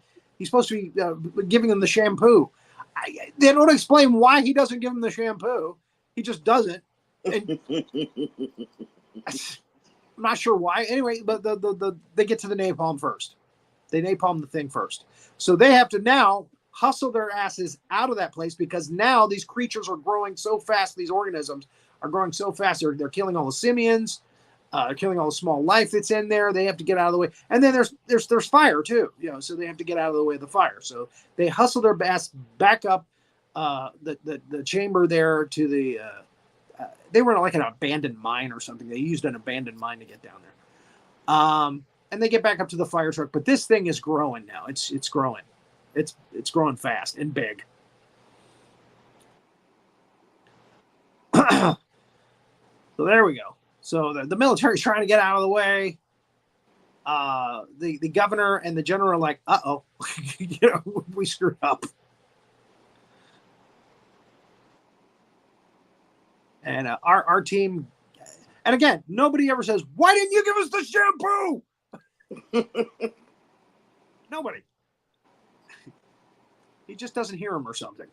giving them the shampoo. They don't explain why he doesn't give them the shampoo. He just doesn't. And I'm not sure why. Anyway, but they get to the napalm first. They napalm the thing first. So they have to now hustle their asses out of that place because now these creatures are growing so fast. These organisms are growing so fast. They're killing all the simians, killing all the small life that's in there. They have to get out of the way. And then there's fire too, so they have to get out of the way of the fire. So they hustle their ass back up the chamber there to the they were like an abandoned mine or something. They used an abandoned mine to get down there. And they get back up to the fire truck, but this thing is growing now. It's growing. It's growing fast and big. So there we go. So the military's trying to get out of the way. The governor and the general are like, uh-oh, we screwed up. And our team, and again, nobody ever says, why didn't you give us the shampoo? Nobody. He just doesn't hear him or something.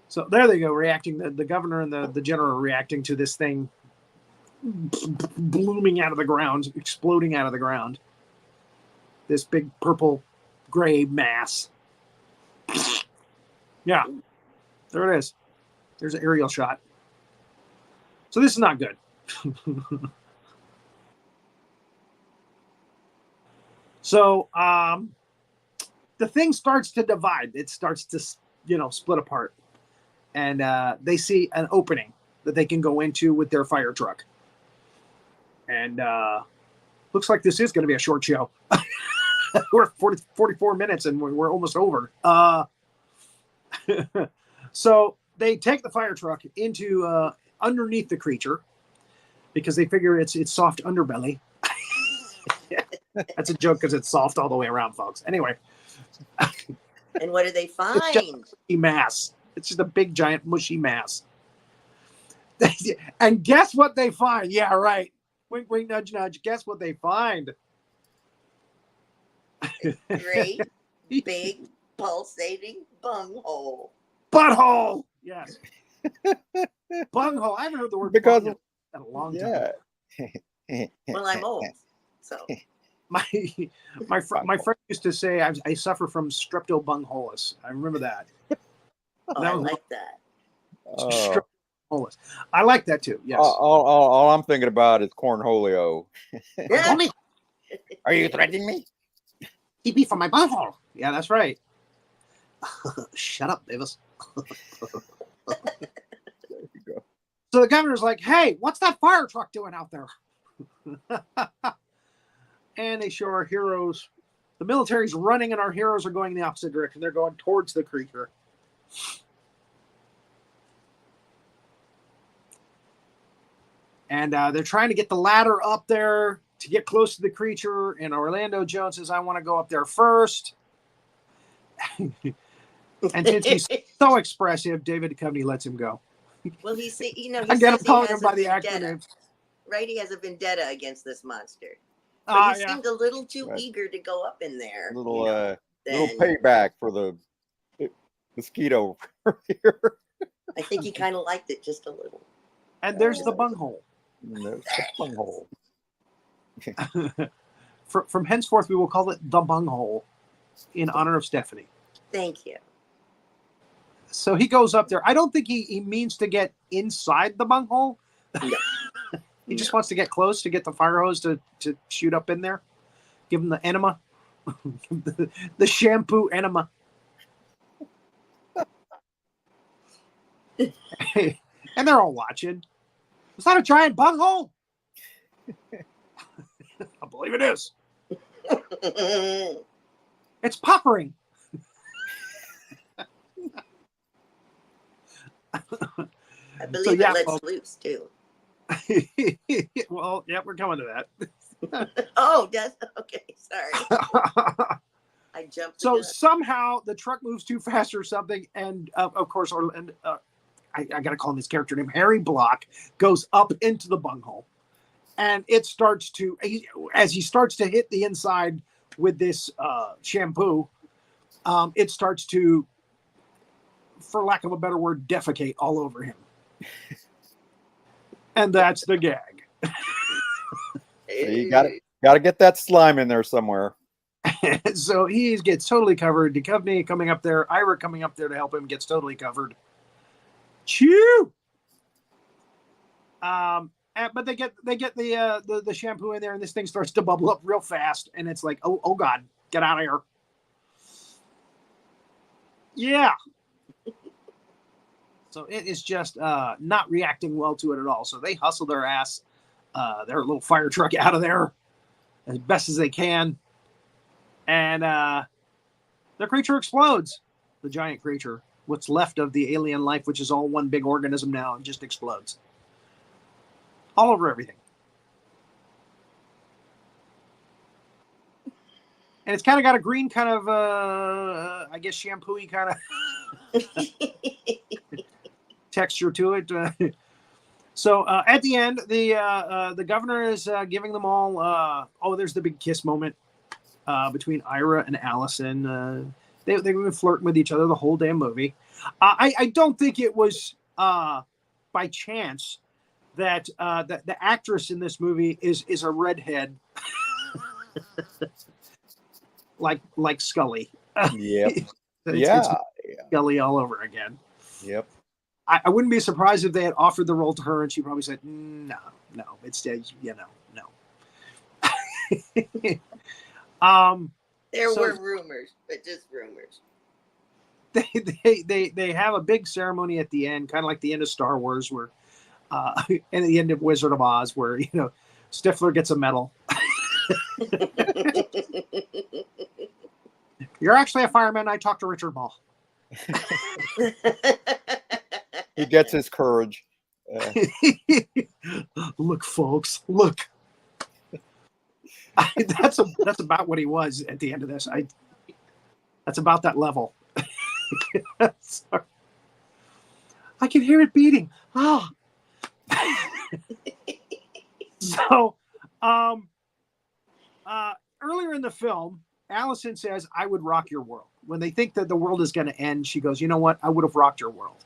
So there they go, reacting. The governor and the general are reacting to this thing blooming out of the ground, exploding out of the ground. This big purple gray mass. Yeah, there it is. There's an aerial shot. So this is not good. So the thing starts to divide. It starts to, split apart. And they see an opening that they can go into with their fire truck. And looks like this is going to be a short show. We're 44 minutes and we're almost over. So they take the fire truck into underneath the creature because they figure it's soft underbelly. That's a joke because it's soft all the way around, folks. Anyway. And what do they find? It's just a mushy mass. It's just a big, giant, mushy mass. And guess what they find? Yeah, right. Wink, wink, nudge, nudge. Guess what they find? Great, big, pulsating bunghole. Butthole. Yes. Bunghole. I haven't heard the word because in a long time. Yeah. Well, I'm old, so. My friend used to say I suffer from streptobungholus. I remember that. Oh, I like that. Streptobungholus. I like that too. Yes. All I'm thinking about is cornholio. Yeah. Are you threatening me? He beat from my bunghole. Yeah, that's right. Shut up, Davis. There you go. So the governor's like, "Hey, what's that fire truck doing out there?" And they show our heroes. The military's running, and our heroes are going in the opposite direction. They're going towards the creature. And they're trying to get the ladder up there to get close to the creature. And Orlando Jones says, "I want to go up there first." And since he's so expressive, David Duchovny lets him go. Well, he Again, I'm calling him by the acronym. Right, he has a vendetta against this monster. Ah, But he seemed a little too eager to go up in there. Little payback for the mosquito here. I think he kind of liked it just a little. And there's the bunghole. There's the bunghole. From henceforth, we will call it the bunghole in honor of Stephanie. Thank you. So he goes up there. I don't think he means to get inside the bunghole. No. He just wants to get close to get the fire hose to shoot up in there. Give him the enema. the shampoo enema. And they're all watching. Is that a giant bunghole? I believe it is. It's puckering. I believe it lets loose too. Well, yeah, we're coming to that. Oh, that's okay. Sorry. I jumped. So somehow the truck moves too fast or something, and of course, I got to call him his character name. Harry Block goes up into the bunghole, and it starts to as he starts to hit the inside with this shampoo, it starts to, for lack of a better word, defecate all over him. And that's the gag. So you got to get that slime in there somewhere. So he gets totally covered. Duchovny coming up there, Ira coming up there to help him, gets totally covered. Chew. But they get the shampoo in there, and this thing starts to bubble up real fast, and it's like, oh God, get out of here. Yeah. So it is just not reacting well to it at all. So they hustle their ass, their little fire truck out of there as best as they can. And the creature explodes. The giant creature. What's left of the alien life, which is all one big organism now, and just explodes. All over everything. And it's kind of got a green kind of, I guess, shampoo-y kind of texture to it. So at the end, the governor is giving them all, there's the big kiss moment between Ira and Allison. They've been flirting with each other the whole damn movie. I don't think it was by chance that the actress in this movie is a redhead, like Scully. Yep. It's Scully all over again. Yep. I wouldn't be surprised if they had offered the role to her and she probably said, no, it's no. There were rumors, but just rumors. They have a big ceremony at the end, kind of like the end of Star Wars, where and the end of Wizard of Oz, where Stifler gets a medal. You're actually a fireman. I talked to Richard Ball. He gets his courage. Look, folks, look. That's about what he was at the end of this. That's about that level. Sorry. I can hear it beating. Oh. So, earlier in the film, Allison says, "I would rock your world." When they think that the world is going to end, she goes, "You know what? I would have rocked your world."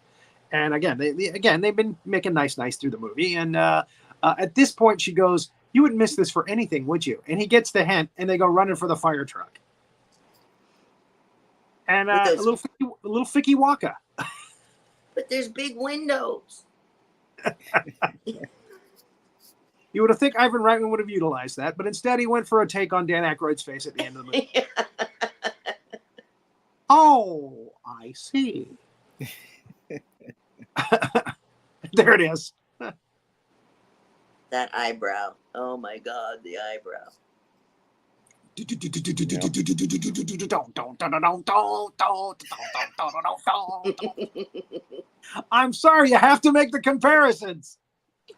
And again, they've been making nice through the movie. And at this point, she goes, You wouldn't miss this for anything, would you? And he gets the hint, and they go running for the fire truck. And a little Ficky Waka. But there's big windows. You would have think Ivan Reitman would have utilized that, but instead he went for a take on Dan Aykroyd's face at the end of the movie. Oh, I see. There it is. That eyebrow. Oh my God, the eyebrow. I'm sorry, you have to make the comparisons.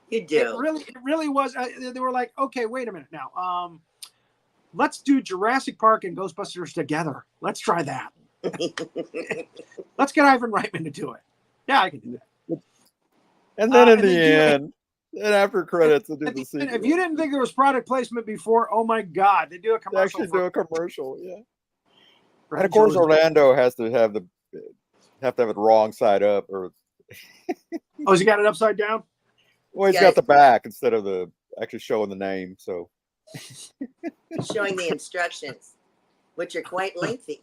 You do. It really was. They were like, okay, wait a minute now. Let's do Jurassic Park and Ghostbusters together. Let's try that. Let's get Ivan Reitman to do it. Yeah, I can do that. And then in the end, and after credits, they do the sequel. If you didn't think there was product placement before, oh my God, they do a commercial. They actually do a commercial, yeah. And of course, Orlando has to have it wrong side up, or oh, has he got it upside down? Well, he's got the back instead of the actually showing the name, so showing the instructions, which are quite lengthy.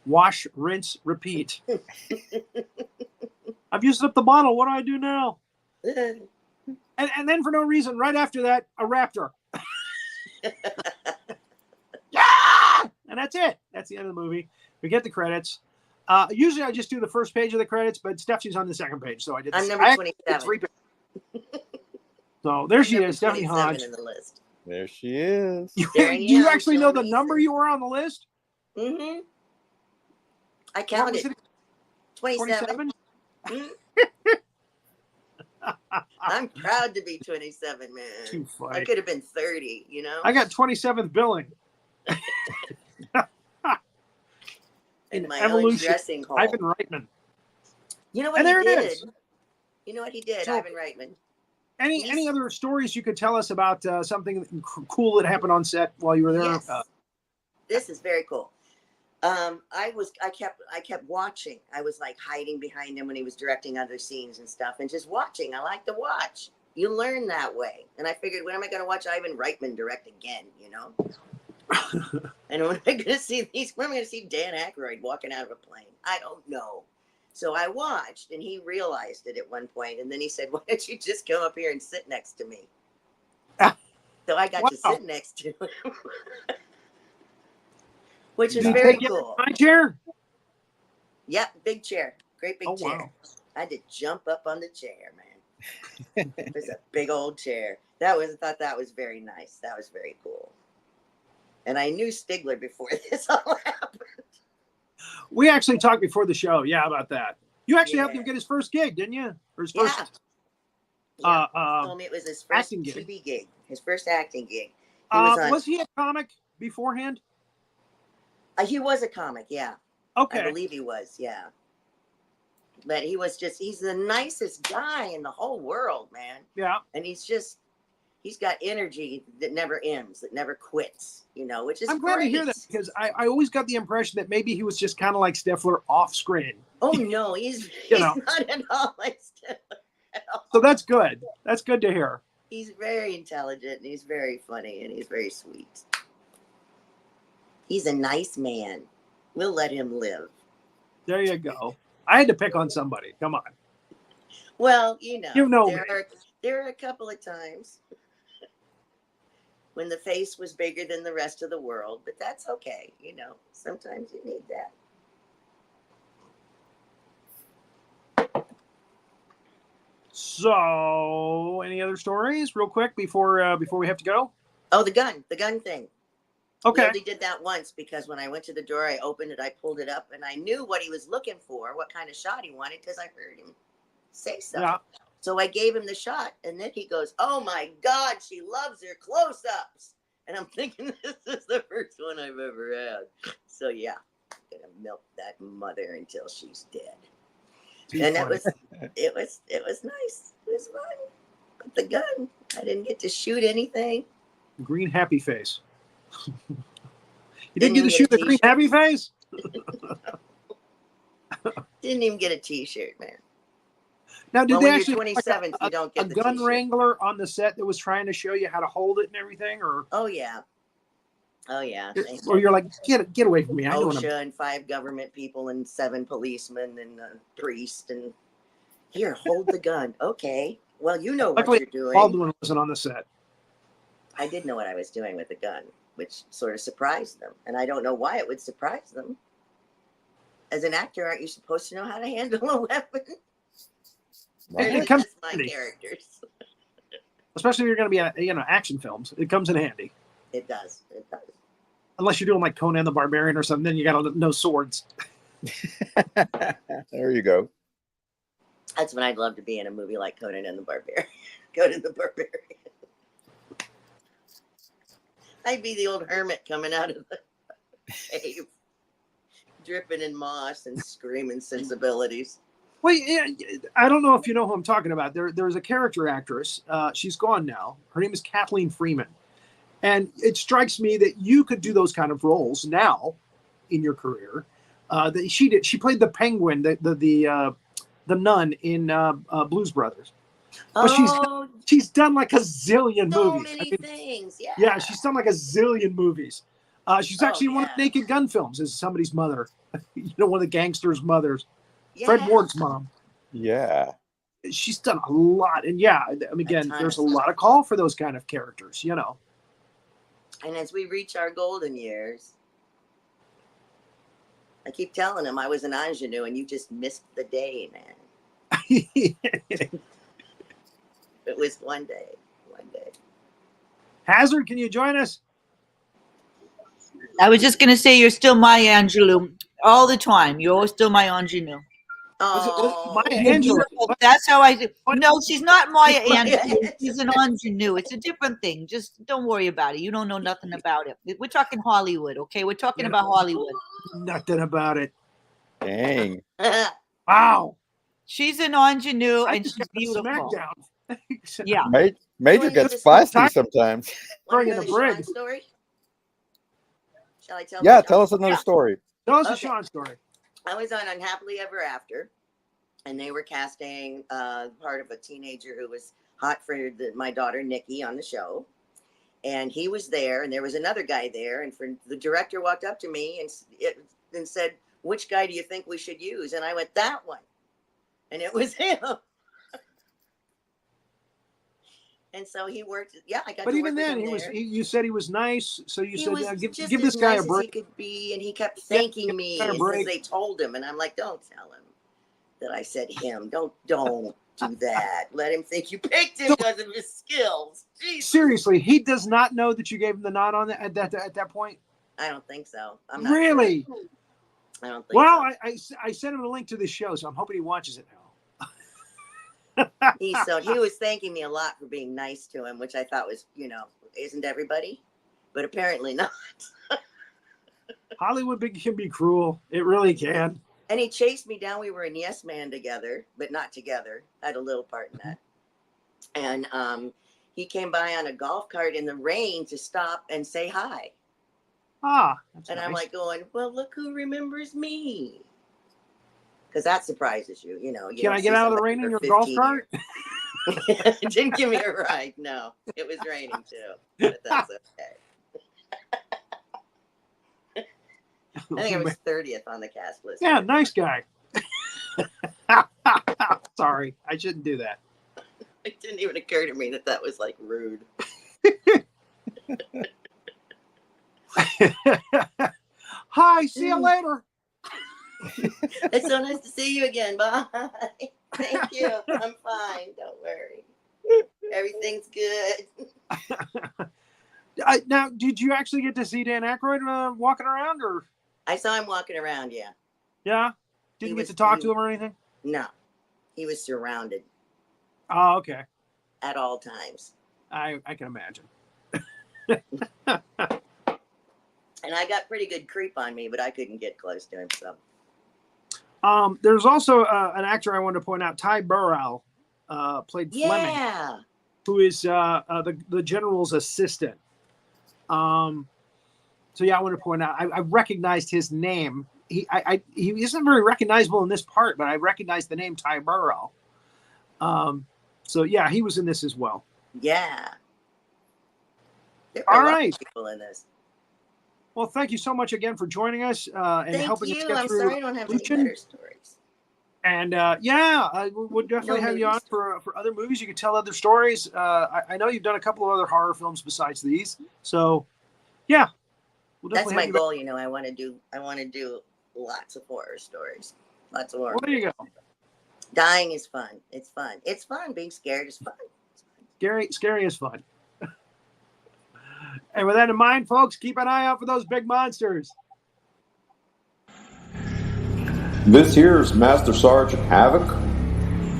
Wash, rinse, repeat. I've used up the bottle. What do I do now? And then for no reason, right after that, a raptor. Yeah! And that's it. That's the end of the movie. We get the credits. Usually I just do the first page of the credits, but Stephanie's on the second page, so I did. I'm number 27. So there she is, Stephanie Hodge. In the list. There she is. Do you actually know the number you were on the list? Mm-hmm. I counted. 27. Mm-hmm. I'm proud to be 27, man. Too funny. I could have been 30, you know? I got 27th billing. In my own dressing hall. Ivan Reitman. You know what he did? You know what he did, Ivan Reitman? Any other stories you could tell us about something cool that happened on set while you were there? Yes. This is very cool. I kept watching. I was like hiding behind him when he was directing other scenes and stuff, and just watching. I like to watch. You learn that way. And I figured, when am I going to watch Ivan Reitman direct again? You know. And when am I going to see When am I going to see Dan Aykroyd walking out of a plane? I don't know. So I watched, and he realized it at one point, and then he said, "Why don't you just come up here and sit next to me?" So I got to sit next to him. Which is very cool. My chair? Yep, big chair. Great big chair. Wow. I had to jump up on the chair, man. It was a big old chair. I thought that was very nice. That was very cool. And I knew Stigler before this all happened. We actually talked before the show, about that. You actually helped him get his first gig, didn't you? Or his first he told me it was his first TV gig. His first acting gig. Was he a comic beforehand? He was a comic, yeah. Okay. I believe he was, yeah. But he's the nicest guy in the whole world, man. Yeah. And he's got energy that never ends, that never quits, which is I'm glad to hear that, because I always got the impression that maybe he was just kind of like Stifler off screen. Oh, no, he's not at all like Stifler at all. So that's good. That's good to hear. He's very intelligent, and he's very funny, and he's very sweet. He's a nice man. We'll let him live. There you go. I had to pick on somebody. Come on. Well, there are a couple of times when the face was bigger than the rest of the world, but that's okay. Sometimes you need that. So, any other stories, real quick, before we have to go? Oh, the gun thing. Okay. We only did that once, because when I went to the door, I opened it, I pulled it up, and I knew what he was looking for, what kind of shot he wanted, because I heard him say so. Yeah. So I gave him the shot, and then he goes, "Oh my God, she loves her close-ups." And I'm thinking, this is the first one I've ever had. So yeah, I'm gonna milk that mother until she's dead. And it was nice. It was fun. But the gun, I didn't get to shoot anything. Green happy face. You didn't get to shoot the green happy face? Didn't even get a t-shirt, man. Now, did Well, they when actually you're 27th, you don't get a the gun t-shirt. wrangler on the set that was trying to show you how to hold it and everything, or? Oh yeah. Oh yeah. Or you're like, get away from me! I know what I'm. OSHA and 5 government people and 7 policemen and a priest and here, hold the gun. Okay. Well, you know what Luckily, you're doing. Baldwin wasn't on the set. I did know what I was doing with the gun, which sort of surprised them, and I don't know why it would surprise them. As an actor, aren't you supposed to know how to handle a weapon? It comes That's my handy. characters. Especially if you're going to be action films. It comes in handy. It does. It does. Unless you're doing like Conan the Barbarian or something, then you got to know swords. There you go. That's when I'd love to be in a movie like Conan and the Barbarian. Conan the Barbarian. I'd be the old hermit coming out of the cave, dripping in moss and screaming sensibilities. Well, yeah, I don't know if you know who I'm talking about. There's a character actress. She's gone now. Her name is Kathleen Freeman. And it strikes me that you could do those kind of roles now in your career. That she did. She played the penguin, the nun in Blues Brothers. But she's done like a zillion movies. So many things. Yeah. Yeah, she's done like a zillion movies. She's actually in one of the Naked Gun films as somebody's mother. One of the gangsters' mothers. Yeah. Fred Ward's mom. Yeah. She's done a lot. And yeah, I mean, again, there's a lot of call for those kind of characters, And as we reach our golden years, I keep telling him I was an ingenue and you just missed the day, man. It was one day. Hazzard, can you join us? I was just going to say, you're still my Angelou all the time. You're still my ingenue. Oh, Maya Angelou. That's how I do. No, she's not Maya Angelou. She's an ingenue. It's a different thing. Just don't worry about it. You don't know nothing about it. We're talking Hollywood, okay? We're talking about Hollywood. Nothing about it. Dang. Wow. She's an ingenue and she's beautiful. Smackdown. Yeah. Major gets feisty sometimes. Bring in the brig. Story? Shall I tell? Yeah, tell us another story. Tell us a Sean story. I was on Unhappily Ever After, and they were casting part of a teenager who was hot for my daughter Nikki on the show, and he was there, and there was another guy there, and the director walked up to me and said, "Which guy do you think we should use?" And I went, "That one," and it was him. And so he worked. Yeah, I got. But to even work then, with him you said he was nice, so you said, give this as guy nice a break. as he could be, and he kept thanking me a as break. they told him, and I'm like, don't tell him that I said him. Don't do that. Let him think you picked him because of his skills. Jesus. Seriously, he does not know that you gave him the nod on at that point. I don't think so. I'm not really. Sure. I don't think. Well, so. I sent him a link to the show, so I'm hoping he watches it now. He was thanking me a lot for being nice to him, which I thought was, isn't everybody? But apparently not. Hollywood can be cruel. It really can. And he chased me down. We were in Yes Man together, but not together. I had a little part in that. And he came by on a golf cart in the rain to stop and say hi. That's and nice. I'm like going, well, look who remembers me. Because that surprises you, Can I get out of the rain in your golf cart? It didn't give me a ride. No, it was raining too, but that's okay. I think I was 30th on the cast list. Yeah, nice guy. Sorry, I shouldn't do that. It didn't even occur to me that was like rude. Hi, see you later. It's so nice to see you again. Bye. Thank you. I'm fine. Don't worry. Everything's good. Now, did you actually get to see Dan Aykroyd walking around, or? I saw him walking around. Yeah. Yeah. Didn't get to talk to him or anything. No, he was surrounded. Oh, okay. At all times. I can imagine. And I got pretty good creep on me, but I couldn't get close to him. So. There's also an actor I wanted to point out, Ty Burrell, played Fleming, who is the general's assistant. So yeah, I want to point out, I recognized his name. He isn't very recognizable in this part, but I recognized the name Ty Burrell. So yeah, he was in this as well. Yeah. All right. People in this. Well, thank you so much again for joining us and helping us get through. Sorry I don't have any better stories. And we'll definitely have you on for other movies. You can tell other stories. I know you've done a couple of other horror films besides these. So, yeah, that's my goal. You know, I want to do lots of horror stories. Lots of horror. Well, there you go. Dying is fun. It's fun. It's fun. Being scared is fun. Scary is fun. And with that in mind, folks, keep an eye out for those big monsters. This here's Master Sergeant Havoc.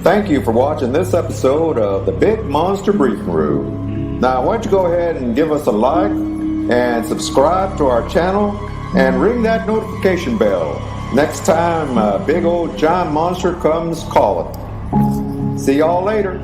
Thank you for watching this episode of the Big Monster Briefing Room. Now, why don't you go ahead and give us a like and subscribe to our channel and ring that notification bell next time a big old giant monster comes calling. See y'all later.